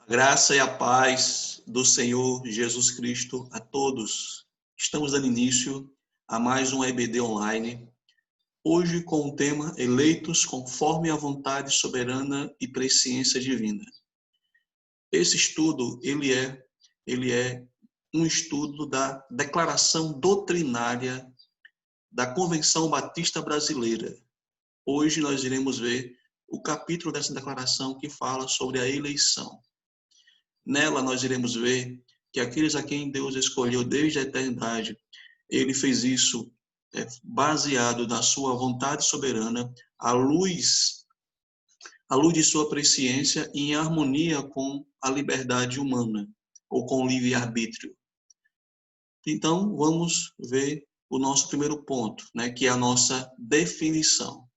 Graça e a paz do Senhor Jesus Cristo a todos. Estamos dando início a mais um EBD online, hoje com o tema Eleitos conforme a vontade soberana e presciência divina. Esse estudo, ele é um estudo da declaração doutrinária da Convenção Batista Brasileira. Hoje nós iremos ver o capítulo dessa declaração que fala sobre a eleição. Nela nós iremos ver que aqueles a quem Deus escolheu desde a eternidade, Ele fez isso baseado na sua vontade soberana, à luz de sua presciência e em harmonia com a liberdade humana, ou com o livre-arbítrio. Então, vamos ver o nosso primeiro ponto, que é a nossa definição.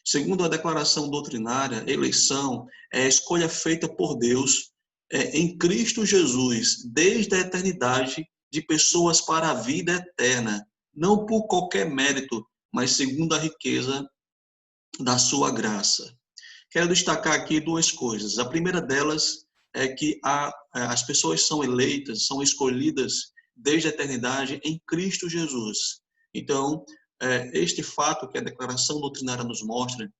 Segundo a declaração doutrinária, eleição é a escolha feita por Deus em Cristo Jesus, desde a eternidade, de pessoas para a vida eterna, não por qualquer mérito, mas segundo a riqueza da sua graça. Quero destacar aqui duas coisas. A primeira delas é que as pessoas são eleitas, são escolhidas desde a eternidade em Cristo Jesus. Então, este fato que a declaração doutrinária nos mostra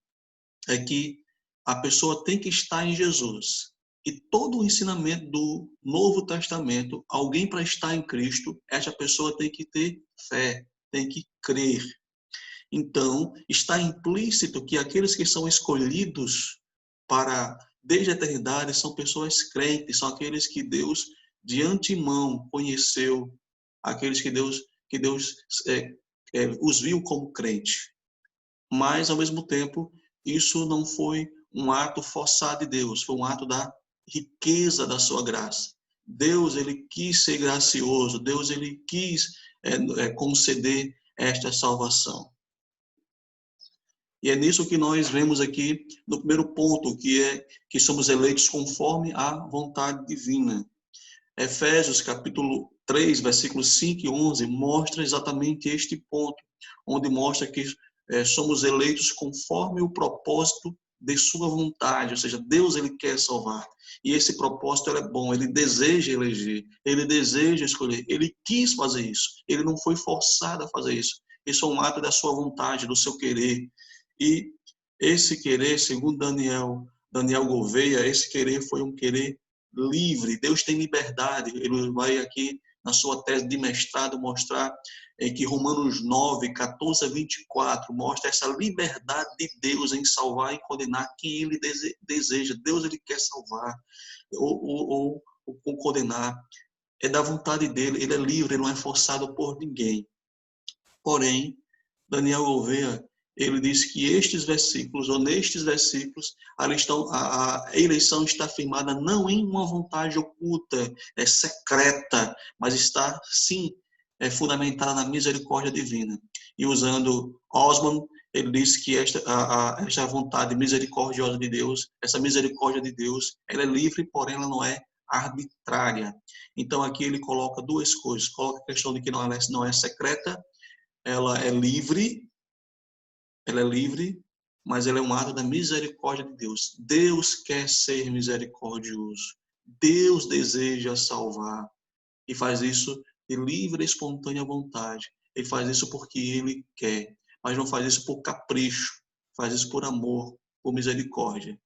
é que a pessoa tem que estar em Jesus. E todo o ensinamento do Novo Testamento, alguém para estar em Cristo, essa pessoa tem que ter fé, tem que crer. Então, está implícito que aqueles que são escolhidos desde a eternidade são pessoas crentes, são aqueles que Deus de antemão conheceu, aqueles que Deus os viu como crente. Mas, ao mesmo tempo, isso não foi um ato forçado de Deus, foi um ato da riqueza da sua graça. Deus, ele quis ser gracioso, Deus, ele quis conceder esta salvação. E é nisso que nós vemos aqui no primeiro ponto, que é que somos eleitos conforme a vontade divina. Efésios capítulo 3, versículos 5 e 11, mostra exatamente este ponto, onde mostra que somos eleitos conforme o propósito de sua vontade, ou seja, Deus ele quer salvar. E esse propósito é bom, ele deseja eleger, ele deseja escolher, ele quis fazer isso, ele não foi forçado a fazer isso. Isso é um ato da sua vontade, do seu querer. E esse querer, segundo Daniel Gouveia, esse querer foi um querer livre. Deus tem liberdade. Ele vai aqui na sua tese de mestrado mostrar que Romanos 9, 14 a 24 mostra essa liberdade de Deus em salvar e condenar quem ele deseja. Deus ele quer salvar ou condenar. É da vontade dele, ele é livre, ele não é forçado por ninguém. Porém, Daniel Gouveia, ele diz que nestes versículos, a eleição está firmada não em uma vontade oculta, secreta, mas está, sim, fundamentada na misericórdia divina. E usando Osman, ele diz que esta vontade misericordiosa de Deus, essa misericórdia de Deus, ela é livre, porém ela não é arbitrária. Então aqui ele coloca duas coisas. Coloca a questão de que não é secreta, ela é livre, mas ela é um ato da misericórdia de Deus. Deus quer ser misericordioso. Deus deseja salvar. E faz isso de livre e espontânea vontade. Ele faz isso porque ele quer. Mas não faz isso por capricho. Faz isso por amor, por misericórdia.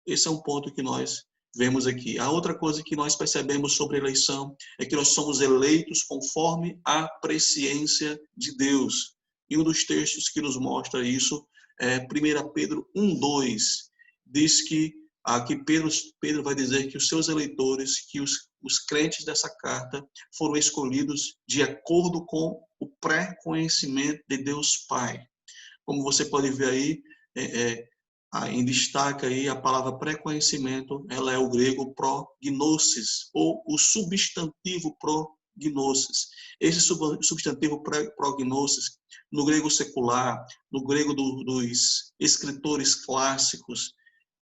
Esse é um ponto que nós vemos aqui. A outra coisa que nós percebemos sobre a eleição é que nós somos eleitos conforme a presciência de Deus. E um dos textos que nos mostra isso é 1 Pedro 1:2. Diz que aqui Pedro vai dizer que os seus eleitores, que os crentes dessa carta foram escolhidos de acordo com o pré-conhecimento de Deus Pai. Como você pode ver aí, em destaque aí a palavra pré-conhecimento, ela é o grego prognosis, ou o substantivo prognosis. Esse substantivo prognosis, no grego secular, no grego dos escritores clássicos,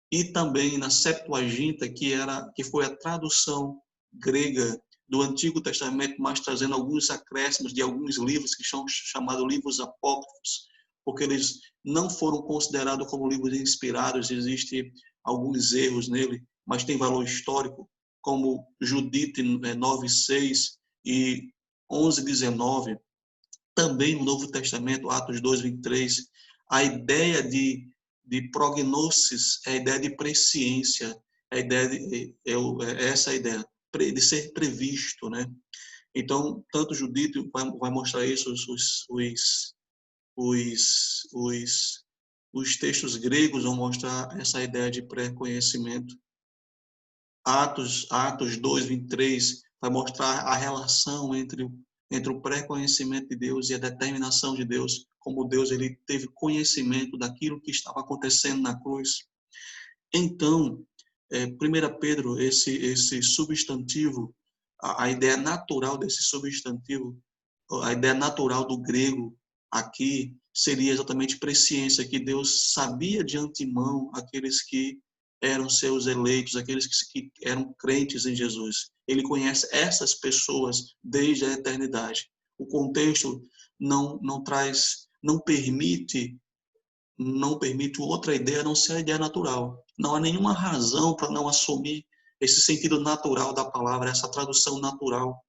e também na Septuaginta, que foi a tradução grega do Antigo Testamento, mas trazendo alguns acréscimos de alguns livros que são chamados livros apócrifos, porque eles não foram considerados como livros inspirados, existem alguns erros nele, mas tem valor histórico, como Judite 9:6 e 11:19, também no Novo Testamento, Atos 2:23, a ideia de prognosis é a ideia de presciência, a ideia essa ideia de ser previsto, né? Então, tanto Judite vai mostrar isso, os textos gregos vão mostrar essa ideia de pré-conhecimento. Atos 2:23 vai mostrar a relação entre o pré-conhecimento de Deus e a determinação de Deus, como Deus ele teve conhecimento daquilo que estava acontecendo na cruz. Então, 1 Pedro, esse substantivo, a ideia natural desse substantivo, a ideia natural do grego aqui seria exatamente presciência, que Deus sabia de antemão aqueles que eram seus eleitos, aqueles que eram crentes em Jesus. Ele conhece essas pessoas desde a eternidade. O contexto não permite outra ideia a não ser a ideia natural. Não há nenhuma razão para não assumir esse sentido natural da palavra, essa tradução natural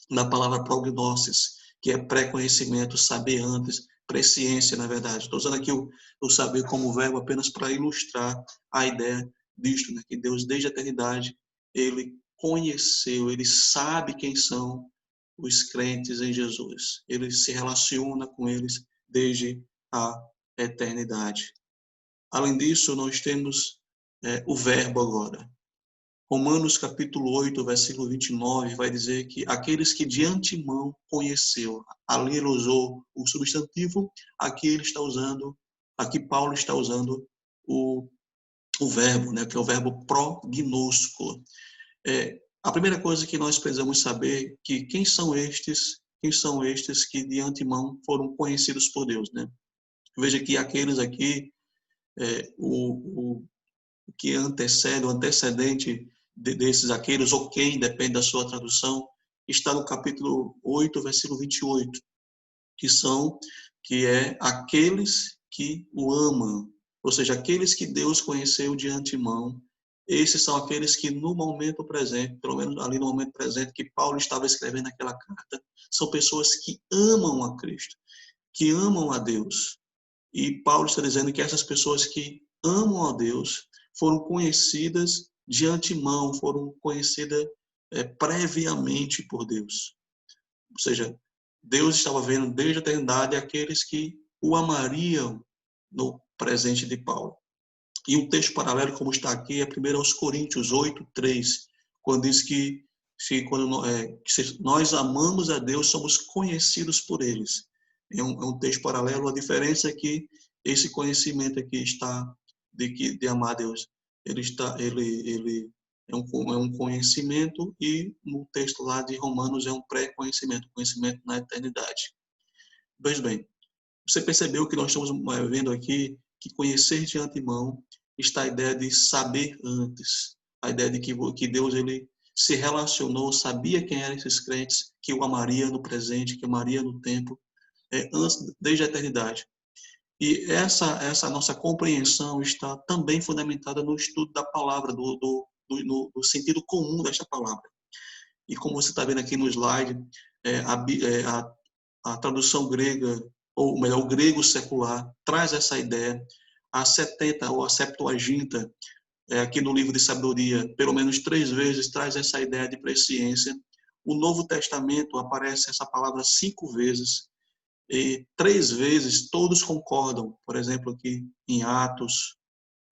da palavra prognosis, que é pré-conhecimento, saber antes, presciência, na verdade. Estou usando aqui o saber como verbo apenas para ilustrar a ideia disto, né? Que Deus, desde a eternidade, ele conheceu, ele sabe quem são os crentes em Jesus. Ele se relaciona com eles desde a eternidade. Além disso, nós temos o verbo agora. Romanos capítulo 8, versículo 29, vai dizer que aqueles que de antemão conheceu, ali ele usou o substantivo, aqui Paulo está usando o verbo, né, que é o verbo prognosco. A primeira coisa que nós precisamos saber que quem são estes que de antemão foram conhecidos por Deus, né? Veja que aqueles aqui, o que antecede, o antecedente desses aqueles, ou quem, depende da sua tradução, está no capítulo 8, versículo 28, que é aqueles que o amam, ou seja, aqueles que Deus conheceu de antemão. Esses são aqueles que no momento presente, pelo menos ali no momento presente que Paulo estava escrevendo aquela carta, são pessoas que amam a Cristo, que amam a Deus. E Paulo está dizendo que essas pessoas que amam a Deus foram conhecidas de antemão, foram conhecidas previamente por Deus. Ou seja, Deus estava vendo desde a eternidade aqueles que o amariam no presente de Paulo. E um texto paralelo, como está aqui, é 1 Coríntios 8:3, quando diz que se nós amamos a Deus, somos conhecidos por eles. É um texto paralelo. A diferença é que esse conhecimento aqui está de amar a Deus. Ele é um conhecimento, e no texto lá de Romanos é um pré-conhecimento, conhecimento na eternidade. Veja bem, você percebeu que nós estamos vendo aqui que conhecer de antemão está a ideia de saber antes, a ideia de que Deus ele se relacionou, sabia quem eram esses crentes, que o amaria no presente, que o amaria no tempo, desde a eternidade. E essa nossa compreensão está também fundamentada no estudo da palavra, no sentido comum desta palavra. E como você está vendo aqui no slide, a tradução grega, ou melhor, o grego secular, traz essa ideia. A 70 ou a Septuaginta, aqui no livro de sabedoria, pelo menos 3 vezes traz essa ideia de presciência. O Novo Testamento aparece essa palavra 5 vezes, e 3 vezes todos concordam. Por exemplo, aqui em Atos,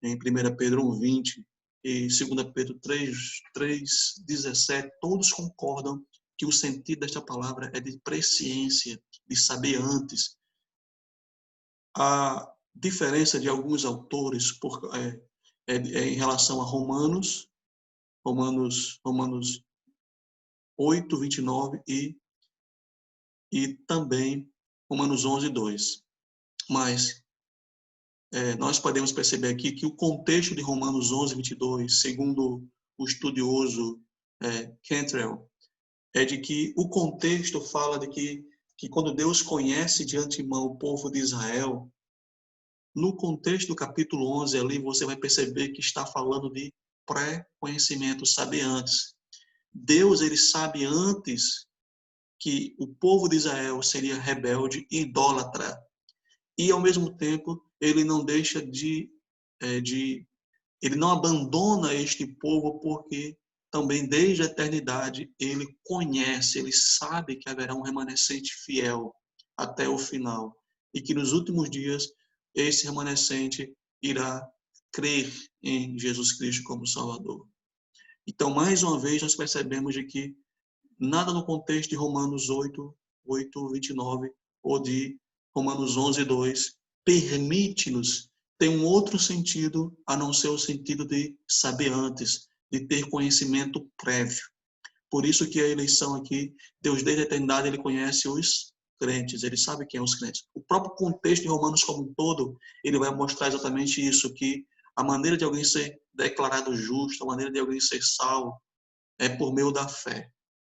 em 1 Pedro 1:20 e 2 Pedro 3:17, todos concordam que o sentido desta palavra é de presciência, de saber antes. A diferença de alguns autores em relação a Romanos 8:29 e também Romanos 11:2. Mas nós podemos perceber aqui que o contexto de Romanos 11:22, segundo o estudioso Cantrell, é de que o contexto fala de que quando Deus conhece de antemão o povo de Israel, no contexto do capítulo 11 ali, você vai perceber que está falando de pré-conhecimento, saber antes. Deus, ele sabe antes que o povo de Israel seria rebelde e idólatra. E, ao mesmo tempo, ele não deixa ele não abandona este povo, porque também desde a eternidade ele conhece, ele sabe que haverá um remanescente fiel até o final. E que nos últimos dias esse remanescente irá crer em Jesus Cristo como Salvador. Então, mais uma vez, nós percebemos de que nada no contexto de Romanos 8:29 ou de Romanos 11:2 permite-nos ter um outro sentido a não ser o sentido de saber antes, de ter conhecimento prévio. Por isso que a eleição aqui, Deus desde a eternidade, ele conhece os crentes, ele sabe quem são os crentes. O próprio contexto de Romanos como um todo, ele vai mostrar exatamente isso, que a maneira de alguém ser declarado justo, a maneira de alguém ser salvo, é por meio da fé.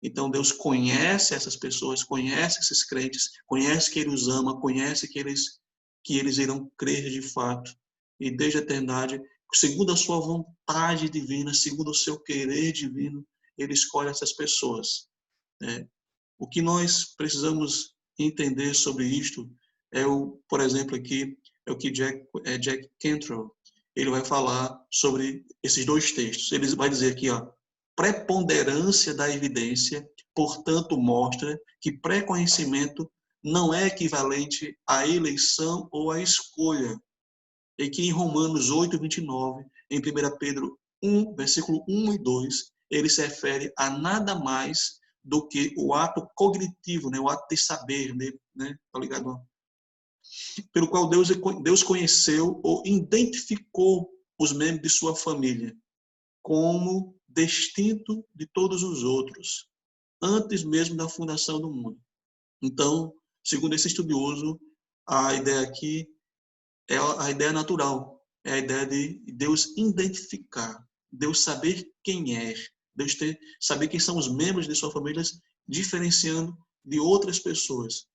Então Deus conhece essas pessoas, conhece esses crentes, conhece que Ele os ama, conhece que eles irão crer de fato. E desde a eternidade, segundo a sua vontade divina, segundo o seu querer divino, Ele escolhe essas pessoas. O que nós precisamos entender sobre isto por exemplo, aqui, é o que Jack Cantrell, ele vai falar sobre esses dois textos. Ele vai dizer aqui, preponderância da evidência, portanto, mostra que pré-conhecimento não é equivalente à eleição ou à escolha. E que em Romanos 8:29, em 1 Pedro 1, versículo 1 e 2, ele se refere a nada mais do que o ato cognitivo, o ato de saber, tá ligado? Pelo qual Deus conheceu ou identificou os membros de sua família como distinto de todos os outros, antes mesmo da fundação do mundo. Então, segundo esse estudioso, a ideia aqui é a ideia natural, é a ideia de Deus identificar, Deus saber quem é, Deus saber quem são os membros de sua família, diferenciando de outras pessoas.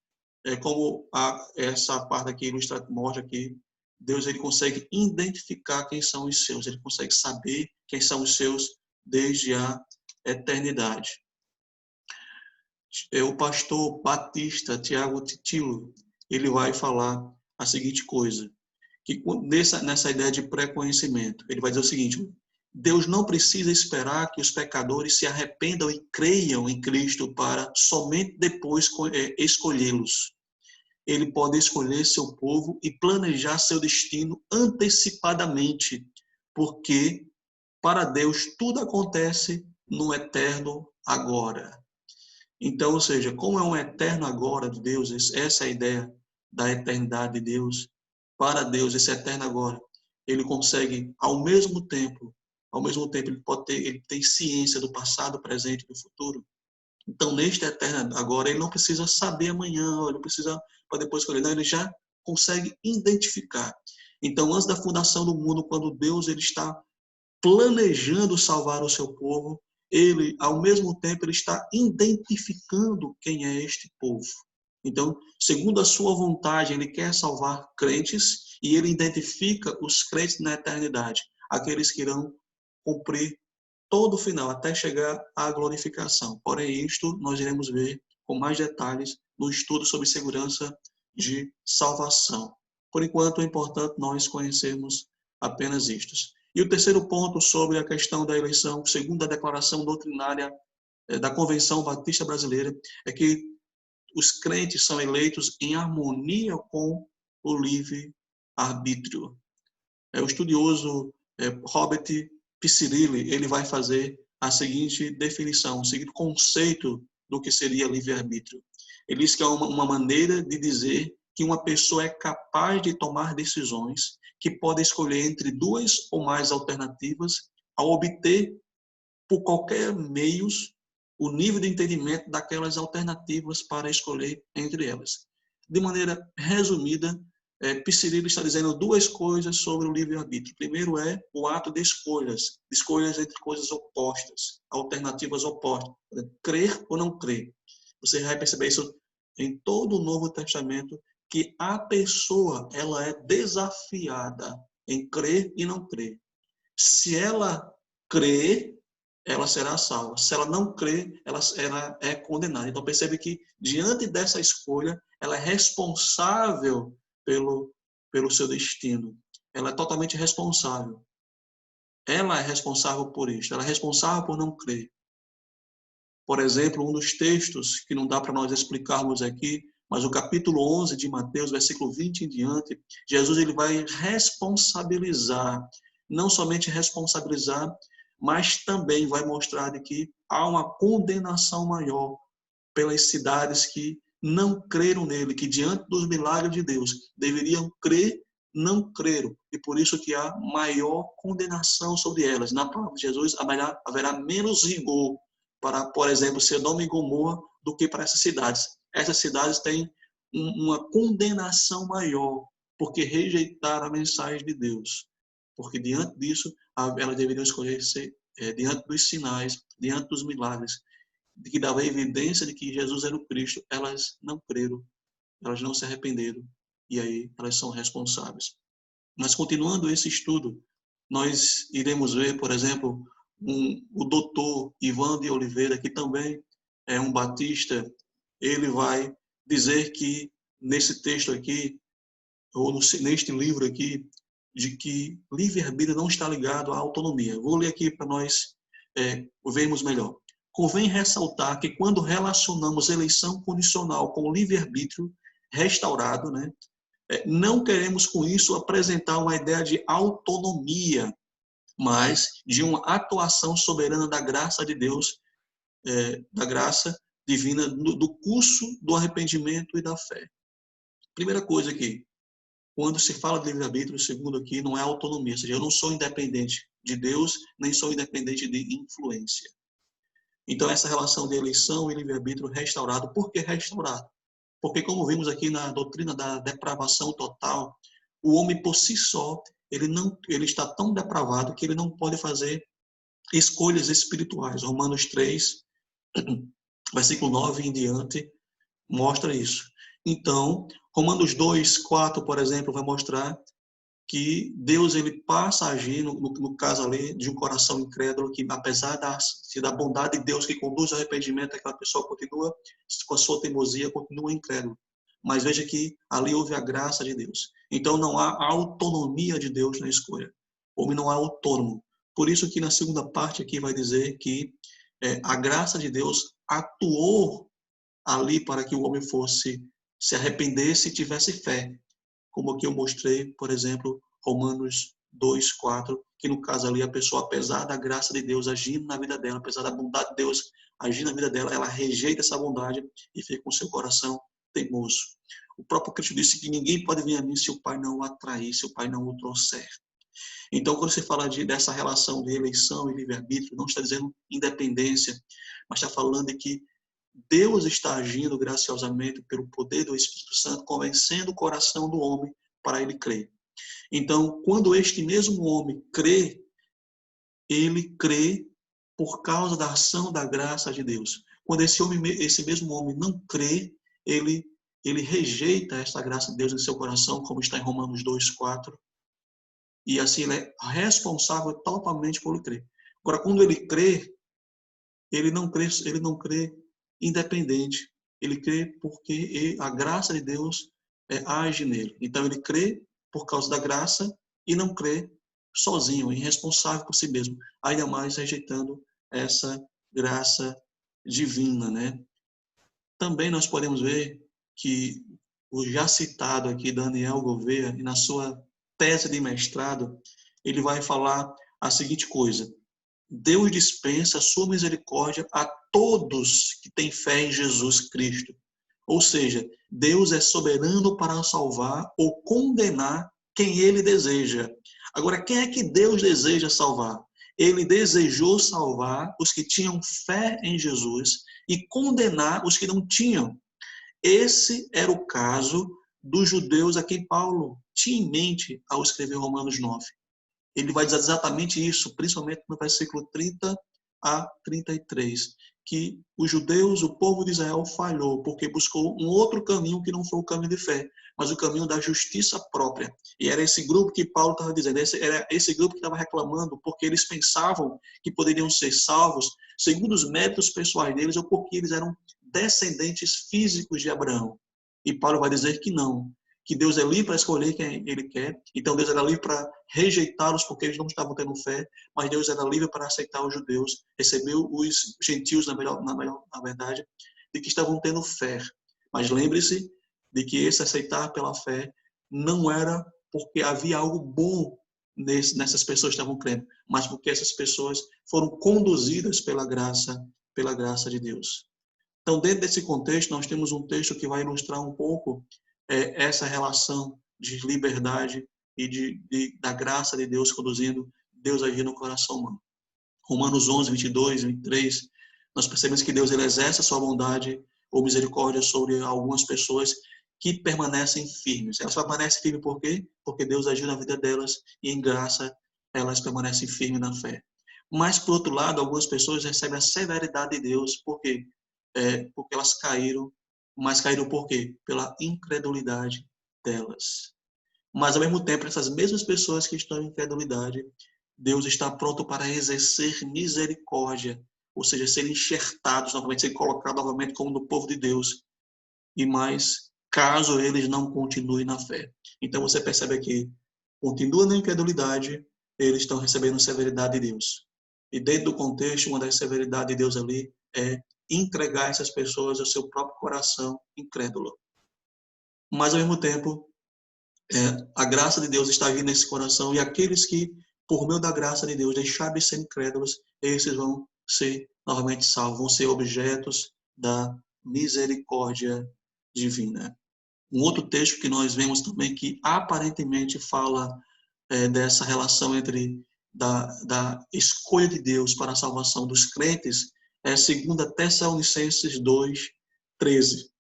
Como essa parte aqui ilustrada mostra que Deus ele consegue identificar quem são os seus, ele consegue saber quem são os seus desde a eternidade. O pastor batista Tiago Titilo, ele vai falar a seguinte coisa, que nessa ideia de pré-conhecimento, ele vai dizer o seguinte: Deus não precisa esperar que os pecadores se arrependam e creiam em Cristo para somente depois escolhê-los. Ele pode escolher seu povo e planejar seu destino antecipadamente, porque para Deus tudo acontece no eterno agora. Então, ou seja, como é um eterno agora de Deus, essa é a ideia da eternidade de Deus. Para Deus, esse eterno agora, ele consegue, ao mesmo tempo, ele tem ciência do passado, presente e do futuro. Então, neste eterno agora, ele não precisa saber amanhã, ele não precisa para depois escolher, não, ele já consegue identificar. Então, antes da fundação do mundo, quando Deus ele está planejando salvar o seu povo, ele, ao mesmo tempo, ele está identificando quem é este povo. Então, segundo a sua vontade, ele quer salvar crentes e ele identifica os crentes na eternidade, aqueles que irão cumprir todo o final, até chegar à glorificação. Porém, isto nós iremos ver com mais detalhes no estudo sobre segurança de salvação. Por enquanto, é importante nós conhecermos apenas isto. E o terceiro ponto sobre a questão da eleição, segundo a declaração doutrinária da Convenção Batista Brasileira, é que os crentes são eleitos em harmonia com o livre-arbítrio. O estudioso Robert Picirilli, ele vai fazer a seguinte definição, o seguinte conceito do que seria livre-arbítrio. Ele diz que é uma maneira de dizer que uma pessoa é capaz de tomar decisões que pode escolher entre duas ou mais alternativas ao obter, por qualquer meios, o nível de entendimento daquelas alternativas para escolher entre elas. De maneira resumida, Picirilli está dizendo duas coisas sobre o livre-arbítrio. Primeiro é o ato de escolhas entre coisas opostas, alternativas opostas, crer ou não crer. Você vai perceber isso em todo o Novo Testamento, que a pessoa ela é desafiada em crer e não crer. Se ela crer, ela será salva. Se ela não crer, ela é condenada. Então percebe que, diante dessa escolha, ela é responsável pelo seu destino. Ela é totalmente responsável. Ela é responsável por isso. Ela é responsável por não crer. Por exemplo, um dos textos que não dá para nós explicarmos aqui, mas o capítulo 11 de Mateus, versículo 20 em diante, Jesus ele vai responsabilizar, não somente responsabilizar, mas também vai mostrar de que há uma condenação maior pelas cidades que não creram nele, que diante dos milagres de Deus deveriam crer, não creram. E por isso que há maior condenação sobre elas. Na palavra de Jesus haverá menos rigor para, por exemplo, Sodoma e Gomorra do que para essas cidades. Essas cidades têm uma condenação maior porque rejeitaram a mensagem de Deus. Porque diante disso, elas deveriam escolher ser, diante dos sinais, diante dos milagres, de que dava evidência de que Jesus era o Cristo, elas não creram, elas não se arrependeram, e aí elas são responsáveis. Mas continuando esse estudo, nós iremos ver, por exemplo, o doutor Ivan de Oliveira, que também é um batista, ele vai dizer que nesse texto aqui, ou neste livro aqui, de que livre-arbítrio não está ligado à autonomia. Vou ler aqui para nós vermos melhor. Convém ressaltar que quando relacionamos eleição condicional com o livre-arbítrio restaurado, né, não queremos com isso apresentar uma ideia de autonomia, mas de uma atuação soberana da graça de Deus, da graça divina, do curso do arrependimento e da fé. Primeira coisa aqui, quando se fala de livre-arbítrio, segundo aqui, não é autonomia, ou seja, eu não sou independente de Deus, nem sou independente de influência. Então, essa relação de eleição e livre-arbítrio restaurado. Por que restaurado? Porque, como vimos aqui na doutrina da depravação total, o homem por si só, ele está tão depravado que ele não pode fazer escolhas espirituais. Romanos 3, versículo 9 em diante, mostra isso. Então, Romanos 2, 4, por exemplo, vai mostrar que Deus ele passa a agir, no caso ali, de um coração incrédulo, que apesar da bondade de Deus que conduz ao arrependimento, aquela pessoa continua com a sua teimosia, continua incrédulo. Mas veja que ali houve a graça de Deus. Então não há autonomia de Deus na escolha. O homem não é autônomo. Por isso que na segunda parte aqui vai dizer que a graça de Deus atuou ali para que o homem se arrependesse e tivesse fé. Como aqui eu mostrei, por exemplo, Romanos 2, 4, que no caso ali a pessoa, apesar da graça de Deus agindo na vida dela, apesar da bondade de Deus agindo na vida dela, ela rejeita essa bondade e fica com seu coração teimoso. O próprio Cristo disse que ninguém pode vir a mim se o Pai não o atrair, se o Pai não o trouxer. Então, quando se fala dessa relação de eleição e livre-arbítrio, não está dizendo independência, mas está falando de que Deus está agindo graciosamente pelo poder do Espírito Santo, convencendo o coração do homem para ele crer. Então, quando este mesmo homem crê, ele crê por causa da ação da graça de Deus. Quando esse mesmo homem não crê, ele rejeita esta graça de Deus em seu coração, como está em Romanos 2, 4. E assim ele é responsável totalmente por ele crer. Agora, quando ele crê, ele não crê independente. Ele crê porque a graça de Deus age nele. Então ele crê por causa da graça e não crê sozinho, irresponsável por si mesmo. Ainda mais rejeitando essa graça divina, né? Também nós podemos ver que o já citado aqui Daniel Gouveia, na sua tese de mestrado, ele vai falar a seguinte coisa: Deus dispensa a sua misericórdia a todos que têm fé em Jesus Cristo. Ou seja, Deus é soberano para salvar ou condenar quem ele deseja. Agora, quem é que Deus deseja salvar? Ele desejou salvar os que tinham fé em Jesus e condenar os que não tinham. Esse era o caso dos judeus a quem Paulo tinha em mente ao escrever Romanos 9. Ele vai dizer exatamente isso, principalmente no versículo 30 a 33, que os judeus, o povo de Israel falhou, porque buscou um outro caminho que não foi o caminho de fé, mas o caminho da justiça própria. E era esse grupo que Paulo estava dizendo, era esse grupo que estava reclamando, porque eles pensavam que poderiam ser salvos segundo os méritos pessoais deles, ou porque eles eram descendentes físicos de Abraão. E Paulo vai dizer que não, que Deus é livre para escolher quem Ele quer. Então Deus era livre para rejeitá-los porque eles não estavam tendo fé, mas Deus era livre para aceitar os judeus, recebeu os gentios, na verdade, de que estavam tendo fé. Mas lembre-se de que esse aceitar pela fé não era porque havia algo bom nessas pessoas que estavam crendo, mas porque essas pessoas foram conduzidas pela graça de Deus. Então, dentro desse contexto, nós temos um texto que vai ilustrar um pouco essa relação de liberdade e da graça de Deus conduzindo, Deus agindo no coração humano. Romanos 11, 22, 23, nós percebemos que Deus ele exerce a sua bondade ou misericórdia sobre algumas pessoas que permanecem firmes. Elas permanecem firmes por quê? Porque Deus agiu na vida delas e em graça elas permanecem firmes na fé. Mas, por outro lado, algumas pessoas recebem a severidade de Deus. Por quê? Porque elas caíram, mas caíram por quê? Pela incredulidade delas. Mas, ao mesmo tempo, essas mesmas pessoas que estão em incredulidade, Deus está pronto para exercer misericórdia, ou seja, serem enxertados novamente, serem colocados novamente como no povo de Deus. E mais, caso eles não continuem na fé. Então, você percebe aqui, continua na incredulidade, eles estão recebendo severidade de Deus. E dentro do contexto, uma das severidades de Deus ali é entregar essas pessoas ao seu próprio coração incrédulo. Mas, ao mesmo tempo, a graça de Deus está vindo nesse coração e aqueles que, por meio da graça de Deus, deixarem de ser incrédulos, esses vão ser novamente salvos, vão ser objetos da misericórdia divina. Um outro texto que nós vemos também que aparentemente fala dessa relação entre da escolha de Deus para a salvação dos crentes é 2 Tessalonicenses 2, 13,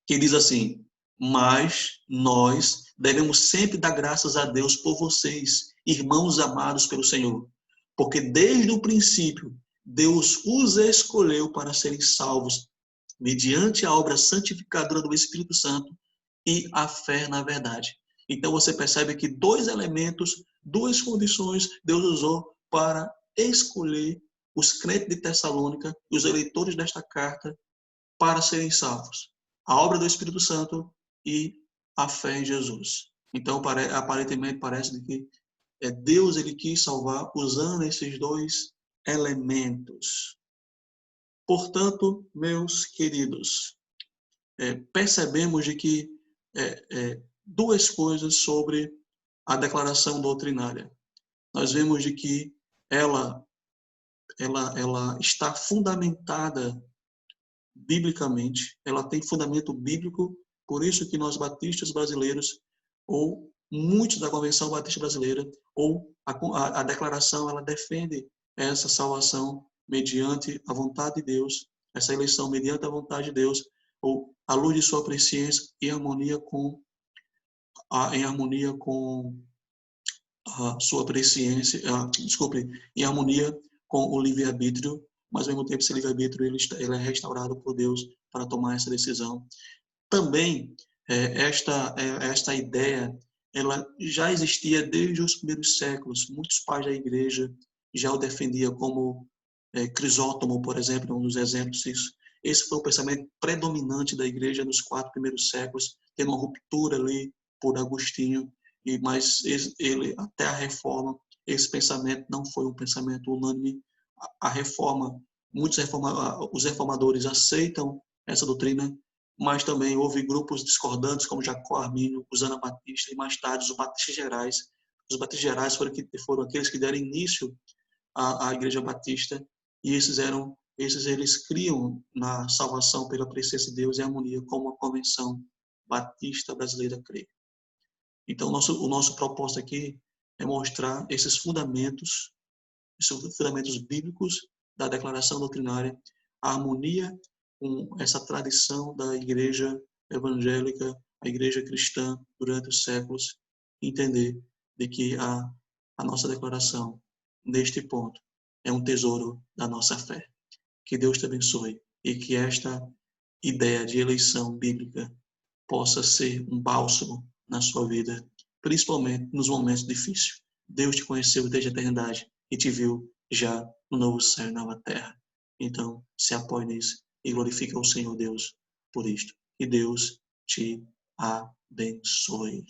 que diz assim: mas nós devemos sempre dar graças a Deus por vocês, irmãos amados pelo Senhor, porque desde o princípio Deus os escolheu para serem salvos mediante a obra santificadora do Espírito Santo e a fé na verdade. Então você percebe que dois elementos, duas condições Deus usou para escolher os crentes de Tessalônica e os eleitores desta carta para serem salvos. A obra do Espírito Santo e a fé em Jesus. Então, aparentemente, parece que Deus ele quis salvar usando esses dois elementos. Portanto, meus queridos, percebemos de que duas coisas sobre a declaração doutrinária. Nós vemos de que ela está fundamentada biblicamente, ela tem fundamento bíblico, por isso que nós batistas brasileiros, ou muitos da Convenção Batista Brasileira, ou a declaração, ela defende essa salvação mediante a vontade de Deus, essa eleição mediante a vontade de Deus, ou à luz de sua presciência, em harmonia com a sua presciência, em harmonia com o livre-arbítrio, mas ao mesmo tempo esse livre-arbítrio ele é restaurado por Deus para tomar essa decisão. Também esta ideia ela já existia desde os primeiros séculos. Muitos pais da igreja já o defendiam, como Crisóstomo, por exemplo, é um dos exemplos disso. Esse foi o pensamento predominante da igreja nos 4 primeiros séculos, tendo uma ruptura ali por Agostinho, mas ele até a reforma, esse pensamento não foi um pensamento unânime. A reforma, os reformadores aceitam essa doutrina, mas também houve grupos discordantes, como Jacó Armínio, os anabatistas e mais tarde os batistas gerais. Os batistas gerais foram aqueles que deram início à Igreja Batista, e eles criam na salvação pela presença de Deus e harmonia, como a Convenção Batista Brasileira crê. Então, o nosso propósito aqui é mostrar esses fundamentos bíblicos da declaração doutrinária, a harmonia com essa tradição da igreja evangélica, a igreja cristã durante os séculos, entender de que a nossa declaração, neste ponto, é um tesouro da nossa fé. Que Deus te abençoe e que esta ideia de eleição bíblica possa ser um bálsamo na sua vida, principalmente nos momentos difíceis. Deus te conheceu desde a eternidade e te viu já no novo céu e nova terra. Então, se apoie nisso e glorifique o Senhor Deus por isto. Que Deus te abençoe.